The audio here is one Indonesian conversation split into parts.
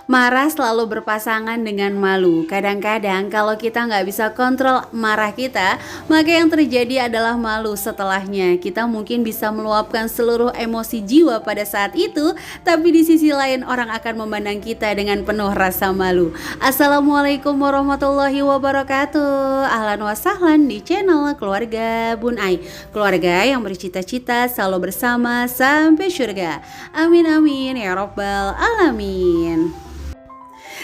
Marah selalu berpasangan dengan malu. Kadang-kadang kalau kita nggak bisa kontrol marah kita, maka yang terjadi adalah malu setelahnya. Kita mungkin bisa meluapkan seluruh emosi jiwa pada saat itu, tapi di sisi lain orang akan memandang kita dengan penuh rasa malu. Assalamualaikum warahmatullahi wabarakatuh. Ahlan wa sahlan di channel Keluarga Bun Ai. Keluarga yang bercita-cita selalu bersama sampai surga. Amin amin ya robbal alamin.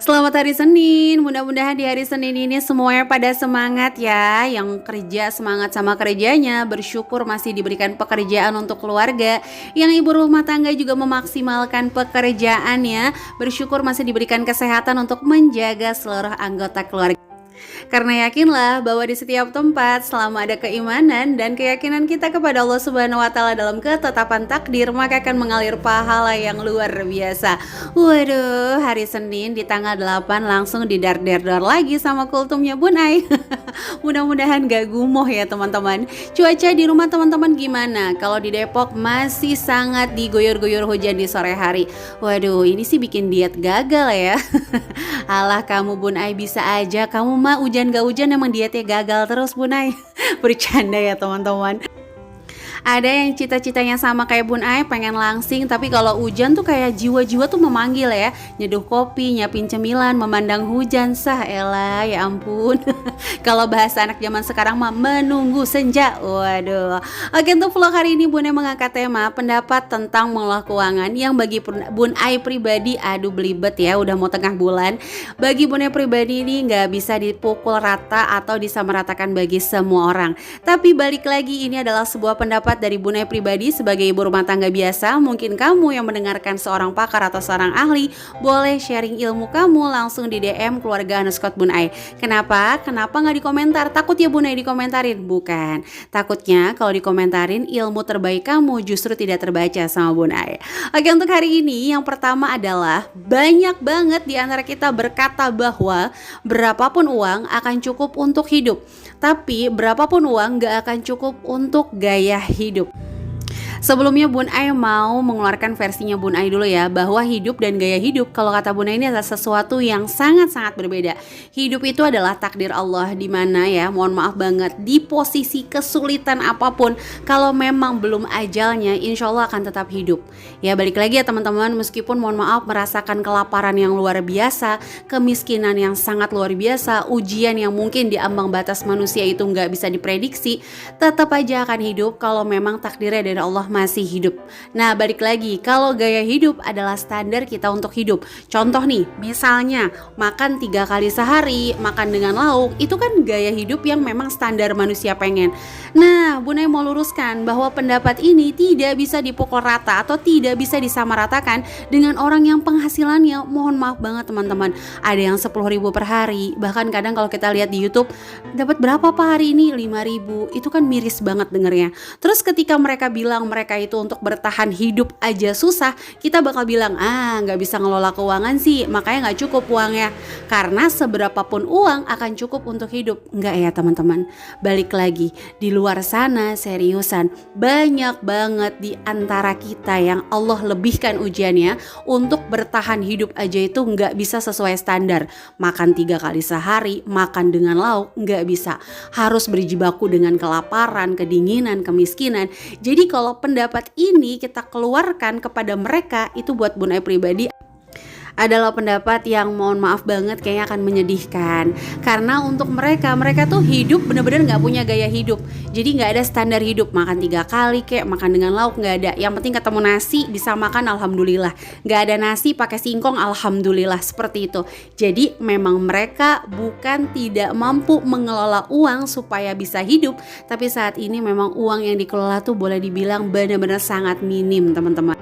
Selamat hari Senin, mudah-mudahan di hari Senin ini semuanya pada semangat ya. Yang kerja semangat sama kerjanya, bersyukur masih diberikan pekerjaan untuk keluarga. Yang ibu rumah tangga juga memaksimalkan pekerjaannya, bersyukur masih diberikan kesehatan untuk menjaga seluruh anggota keluarga. Karena yakinlah bahwa di setiap tempat selama ada keimanan dan keyakinan kita kepada Allah Subhanahu wa taala dalam ketetapan takdir, maka akan mengalir pahala yang luar biasa. Waduh, hari Senin di tanggal 8 langsung didar-der-dor lagi sama kultumnya Bun Ai. Mudah-mudahan gak gumoh ya teman-teman. Cuaca di rumah teman-teman gimana? Kalau di Depok masih sangat diguyur-guyur hujan di sore hari. Waduh, ini sih bikin diet gagal ya. Alah kamu Bun Ai, bisa aja kamu mah hujan gak hujan emang dietnya gagal terus Bun Ai. Bercanda ya teman-teman. Ada yang cita-citanya sama kayak Bun Ai, pengen langsing, tapi kalau hujan tuh kayak jiwa-jiwa tuh memanggil ya. Nyeduh kopi, nyiapin cemilan, memandang hujan, sah elah ya ampun. Kalau bahasa anak zaman sekarang mah menunggu senja. Waduh. Oke, untuk vlog hari ini Bun Ai mengangkat tema pendapat tentang mengelola keuangan yang bagi Bun Ai pribadi aduh belibet ya, udah mau tengah bulan. Bagi Bun Ai pribadi ini nggak bisa dipukul rata atau disamaratakan bagi semua orang. Tapi balik lagi, ini adalah sebuah pendapat dari Bun Ai pribadi sebagai ibu rumah tangga biasa. Mungkin kamu yang mendengarkan seorang pakar atau seorang ahli, boleh sharing ilmu kamu langsung di DM keluarga_Bun Ai. Kenapa nggak di komentar? Takut ya Bun Ai dikomentarin? Bukan, takutnya kalau dikomentarin ilmu terbaik kamu justru tidak terbaca sama Bun Ai. Oke, untuk hari ini yang pertama adalah banyak banget di antara kita berkata bahwa berapapun uang akan cukup untuk hidup, tapi berapapun uang gak akan cukup untuk gaya hidup. Sebelumnya Bun Ai mau mengeluarkan versinya Bun Ai dulu ya, bahwa hidup dan gaya hidup kalau kata Bun Ai ini adalah sesuatu yang sangat-sangat berbeda. Hidup itu adalah takdir Allah, dimana ya, mohon maaf banget, di posisi kesulitan apapun, kalau memang belum ajalnya, insya Allah akan tetap hidup. Ya balik lagi ya teman-teman, meskipun mohon maaf merasakan kelaparan yang luar biasa, kemiskinan yang sangat luar biasa, ujian yang mungkin di ambang batas manusia itu nggak bisa diprediksi, tetap aja akan hidup kalau memang takdirnya dari Allah masih hidup. Nah balik lagi, kalau gaya hidup adalah standar kita untuk hidup. Contoh nih, misalnya makan 3 kali sehari, makan dengan lauk, itu kan gaya hidup yang memang standar manusia pengen. Nah Bun Ai mau luruskan bahwa pendapat ini tidak bisa dipukul rata atau tidak bisa disamaratakan dengan orang yang penghasilannya, mohon maaf banget teman-teman, ada yang 10.000 per hari, bahkan kadang kalau kita lihat di YouTube dapat berapa per hari ini, 5.000, itu kan miris banget dengernya. Terus ketika mereka bilang mereka itu untuk bertahan hidup aja susah, kita bakal bilang nggak bisa ngelola keuangan sih, makanya nggak cukup uangnya. Karena seberapapun uang akan cukup untuk hidup, nggak ya teman-teman. Balik lagi, di luar sana seriusan banyak banget di antara kita yang Allah lebihkan ujiannya untuk bertahan hidup aja itu nggak bisa sesuai standar. Makan 3 kali sehari, makan dengan lauk, nggak bisa, harus berjibaku dengan kelaparan, kedinginan, kemiskinan. Jadi kalau pendapat ini kita keluarkan kepada mereka, itu buat Bun Ai pribadi adalah pendapat yang mohon maaf banget kayaknya akan menyedihkan. Karena untuk mereka tuh hidup bener-bener gak punya gaya hidup. Jadi gak ada standar hidup, makan 3 kali kayak makan dengan lauk gak ada. Yang penting ketemu nasi bisa makan, alhamdulillah. Gak ada nasi pakai singkong, alhamdulillah, seperti itu. Jadi memang mereka bukan tidak mampu mengelola uang supaya bisa hidup, tapi saat ini memang uang yang dikelola tuh boleh dibilang benar-benar sangat minim teman-teman.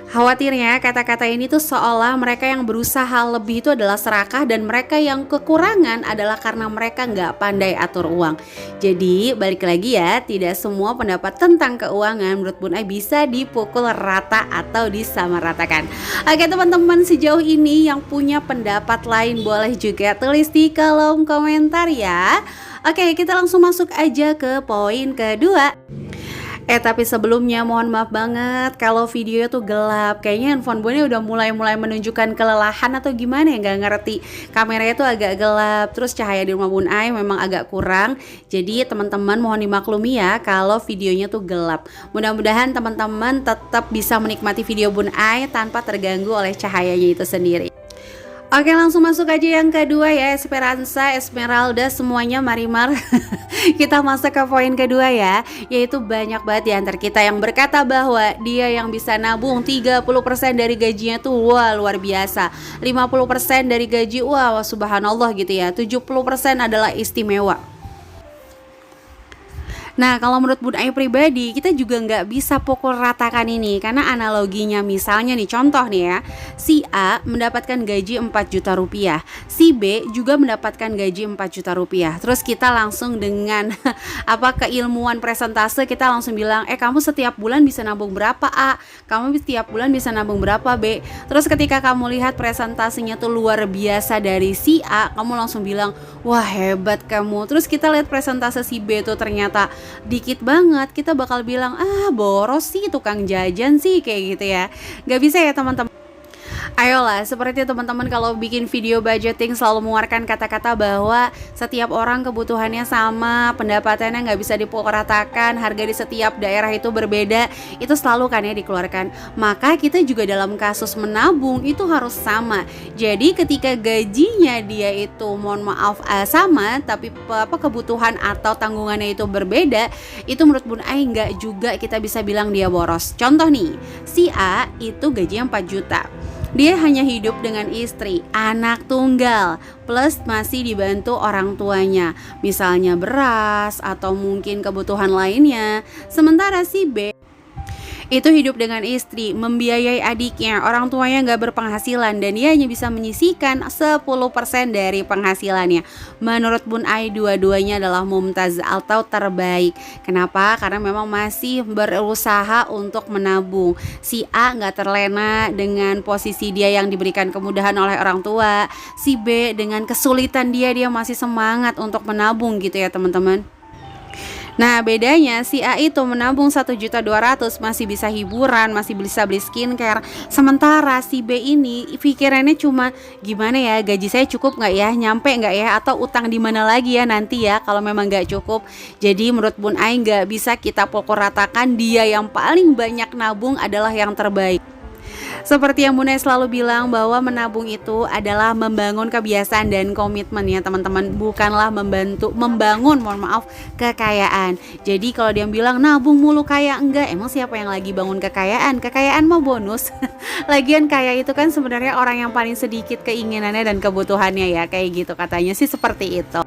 Khawatirnya kata-kata ini tuh seolah mereka yang berusaha lebih itu adalah serakah, dan mereka yang kekurangan adalah karena mereka nggak pandai atur uang. Jadi balik lagi ya, tidak semua pendapat tentang keuangan menurut Bun Ai bisa dipukul rata atau disamaratakan. Oke teman-teman, sejauh ini yang punya pendapat lain boleh juga tulis di kolom komentar ya. Oke, kita langsung masuk aja ke poin kedua. Tapi sebelumnya mohon maaf banget kalau videonya tuh gelap. Kayaknya handphone Bun udah mulai menunjukkan kelelahan atau gimana ya, nggak ngerti. Kameranya tuh agak gelap, terus cahaya di rumah Bun Ai memang agak kurang. Jadi teman-teman mohon dimaklumi ya kalau videonya tuh gelap. Mudah-mudahan teman-teman tetap bisa menikmati video Bun Ai tanpa terganggu oleh cahayanya itu sendiri. Oke, langsung masuk aja yang kedua ya, Esperanza, Esmeralda, semuanya Marimar. Kita masuk ke poin kedua ya, yaitu banyak banget di antar kita yang berkata bahwa dia yang bisa nabung 30% dari gajinya tuh wah luar biasa, 50% dari gaji wah subhanallah gitu ya, 70% adalah istimewa. Nah, kalau menurut Bun Ai pribadi, kita juga nggak bisa pukul ratakan ini, karena analoginya misalnya nih, contoh nih ya, si A mendapatkan gaji 4 juta rupiah, si B juga mendapatkan gaji 4 juta rupiah. Terus kita langsung dengan keilmuan presentase, kita langsung bilang, kamu setiap bulan bisa nabung berapa A? Kamu setiap bulan bisa nabung berapa B? Terus ketika kamu lihat presentasinya tuh luar biasa dari si A, kamu langsung bilang, wah hebat kamu. Terus kita lihat presentase si B tuh ternyata dikit banget, kita bakal bilang boros sih, tukang jajan sih, kayak gitu ya. Gak bisa ya teman-teman. Ayolah, seperti teman-teman kalau bikin video budgeting selalu mengeluarkan kata-kata bahwa setiap orang kebutuhannya sama, pendapatannya nggak bisa dipokratakan, harga di setiap daerah itu berbeda, itu selalu kan ya dikeluarkan. Maka kita juga dalam kasus menabung itu harus sama. Jadi ketika gajinya dia itu mohon maaf sama, tapi kebutuhan atau tanggungannya itu berbeda, itu menurut Bun Ai nggak juga kita bisa bilang dia boros. Contoh nih, si A itu gajinya 4 juta. Dia hanya hidup dengan istri, anak tunggal, plus masih dibantu orang tuanya, misalnya beras atau mungkin kebutuhan lainnya. Sementara si B itu hidup dengan istri, membiayai adiknya, orang tuanya nggak berpenghasilan, dan dia hanya bisa menyisihkan 10% dari penghasilannya. Menurut Bun Ai, dua-duanya adalah mumtaz atau terbaik. Kenapa? Karena memang masih berusaha untuk menabung. Si A nggak terlena dengan posisi dia yang diberikan kemudahan oleh orang tua. Si B dengan kesulitan dia masih semangat untuk menabung gitu ya teman-teman. Nah bedanya si A itu menabung 1.200.000 masih bisa hiburan, masih bisa beli skincare. Sementara si B ini pikirannya cuma gimana ya, gaji saya cukup nggak ya, nyampe nggak ya, atau utang di mana lagi ya nanti ya kalau memang nggak cukup. Jadi menurut Bun Ai nggak bisa kita pukul ratakan dia yang paling banyak nabung adalah yang terbaik. Seperti yang Bun Ai selalu bilang bahwa menabung itu adalah membangun kebiasaan dan komitmen ya teman-teman, bukanlah membangun kekayaan. Jadi kalau dia bilang nabung mulu kaya, enggak, emang siapa yang lagi bangun kekayaan? Kekayaan mah bonus. Lagian kaya itu kan sebenarnya orang yang paling sedikit keinginannya dan kebutuhannya ya, kayak gitu katanya sih seperti itu.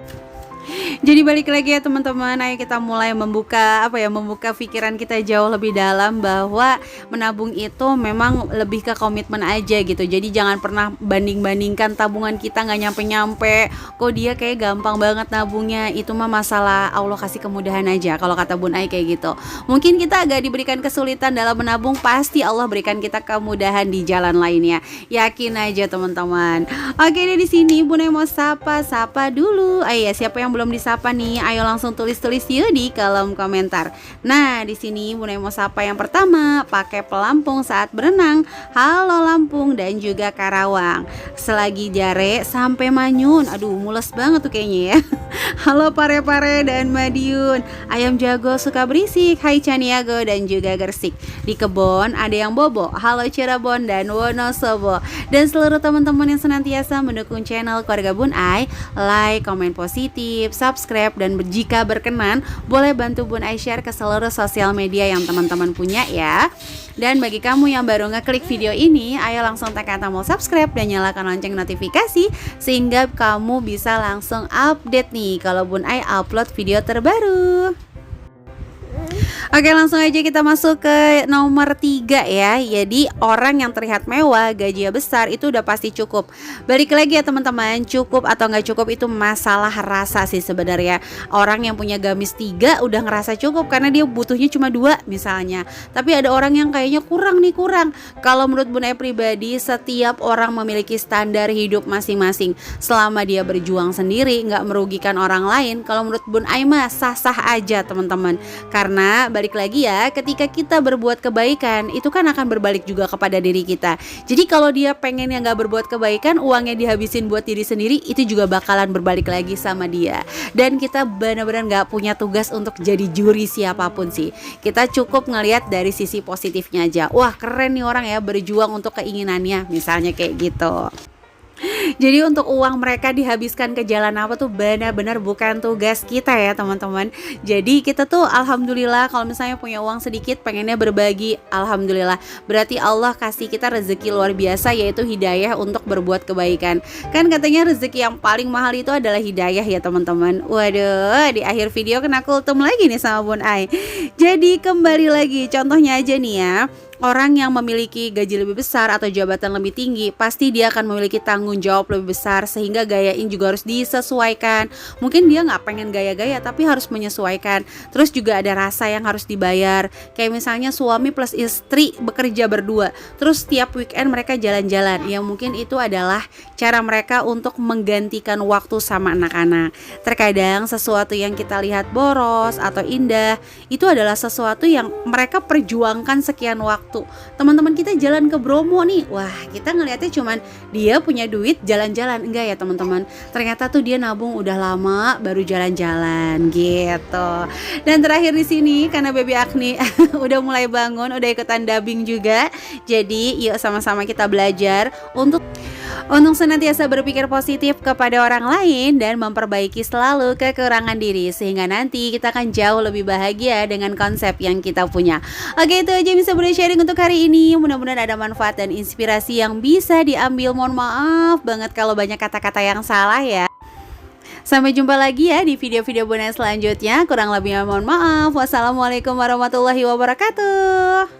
Jadi balik lagi ya teman-teman, ayo kita mulai membuka pikiran kita jauh lebih dalam bahwa menabung itu memang lebih ke komitmen aja gitu. Jadi jangan pernah banding-bandingkan tabungan kita nggak nyampe-nyampe, kok dia kayak gampang banget nabungnya. Itu mah masalah Allah kasih kemudahan aja kalau kata Bun Ai kayak gitu. Mungkin kita agak diberikan kesulitan dalam menabung, pasti Allah berikan kita kemudahan di jalan lainnya. Yakin aja teman-teman. Oke deh, di sini Bun Ai mau sapa dulu. Ayo siapa yang belum disapa nih, ayo langsung tulis yuk di kolom komentar. Nah di sini Bun Ai mau sapa yang pertama, pakai pelampung saat berenang. Halo Lampung dan juga Karawang, selagi Jare sampai Manyun. Aduh mules banget tuh kayaknya ya. Halo Pare-Pare dan Madiun, ayam jago suka berisik. Hai Caniago dan juga Gersik. Di kebon ada yang bobo. Halo Cirebon dan Wonosobo. Dan seluruh teman-teman yang senantiasa mendukung channel Keluarga Bun Ai, like, komen positif, subscribe, dan jika berkenan boleh bantu Bun Ai share ke seluruh sosial media yang teman-teman punya ya. Dan bagi kamu yang baru ngeklik video ini, ayo langsung tekan tombol subscribe dan nyalakan lonceng notifikasi sehingga kamu bisa langsung update nih kalau Bun Ai upload video terbaru. Oke, langsung aja kita masuk ke nomor 3 ya. Jadi orang yang terlihat mewah, gajinya besar, itu udah pasti cukup. Balik lagi ya teman-teman, cukup atau nggak cukup itu masalah rasa sih sebenarnya. Orang yang punya gamis 3 udah ngerasa cukup karena dia butuhnya cuma 2 misalnya. Tapi ada orang yang kayaknya kurang. Kalau menurut Bun Ai pribadi, setiap orang memiliki standar hidup masing-masing. Selama dia berjuang sendiri, nggak merugikan orang lain, kalau menurut Bun Ai mah sah-sah aja teman-teman. Karena balik lagi ya, ketika kita berbuat kebaikan itu kan akan berbalik juga kepada diri kita. Jadi kalau dia pengen yang gak berbuat kebaikan, uangnya dihabisin buat diri sendiri, itu juga bakalan berbalik lagi sama dia. Dan kita benar-benar gak punya tugas untuk jadi juri siapapun sih. Kita cukup ngelihat dari sisi positifnya aja. Wah, keren nih orang ya, berjuang untuk keinginannya, misalnya kayak gitu. Jadi untuk uang mereka dihabiskan ke jalan apa tuh benar-benar bukan tugas kita ya teman-teman. Jadi kita tuh alhamdulillah kalau misalnya punya uang sedikit pengennya berbagi, alhamdulillah. Berarti Allah kasih kita rezeki luar biasa, yaitu hidayah untuk berbuat kebaikan. Kan katanya rezeki yang paling mahal itu adalah hidayah ya teman-teman. Waduh, di akhir video kena kultum lagi nih sama Bun Ai. Jadi kembali lagi, contohnya aja nih ya. Orang yang memiliki gaji lebih besar atau jabatan lebih tinggi, pasti dia akan memiliki tanggung jawab lebih besar, sehingga gayain juga harus disesuaikan. Mungkin dia nggak pengen gaya-gaya tapi harus menyesuaikan. Terus juga ada rasa yang harus dibayar. Kayak misalnya suami plus istri bekerja berdua, terus setiap weekend mereka jalan-jalan. Ya mungkin itu adalah cara mereka untuk menggantikan waktu sama anak-anak. Terkadang sesuatu yang kita lihat boros atau indah, itu adalah sesuatu yang mereka perjuangkan sekian waktu. Teman-teman kita jalan ke Bromo nih, wah kita ngelihatnya cuman dia punya duit jalan-jalan, enggak ya teman-teman, ternyata tuh dia nabung udah lama baru jalan-jalan gitu. Dan terakhir di sini karena Baby Agni udah mulai bangun, udah ikutan dubbing juga, jadi yuk sama-sama kita belajar untuk senantiasa berpikir positif kepada orang lain dan memperbaiki selalu kekurangan diri, sehingga nanti kita akan jauh lebih bahagia dengan konsep yang kita punya. Oke, itu aja bisa boleh sharing untuk hari ini. Mudah-mudahan ada manfaat dan inspirasi yang bisa diambil. Mohon maaf banget kalau banyak kata-kata yang salah ya. Sampai jumpa lagi ya di video-video bonus selanjutnya. Kurang lebihnya mohon maaf. Wassalamualaikum warahmatullahi wabarakatuh.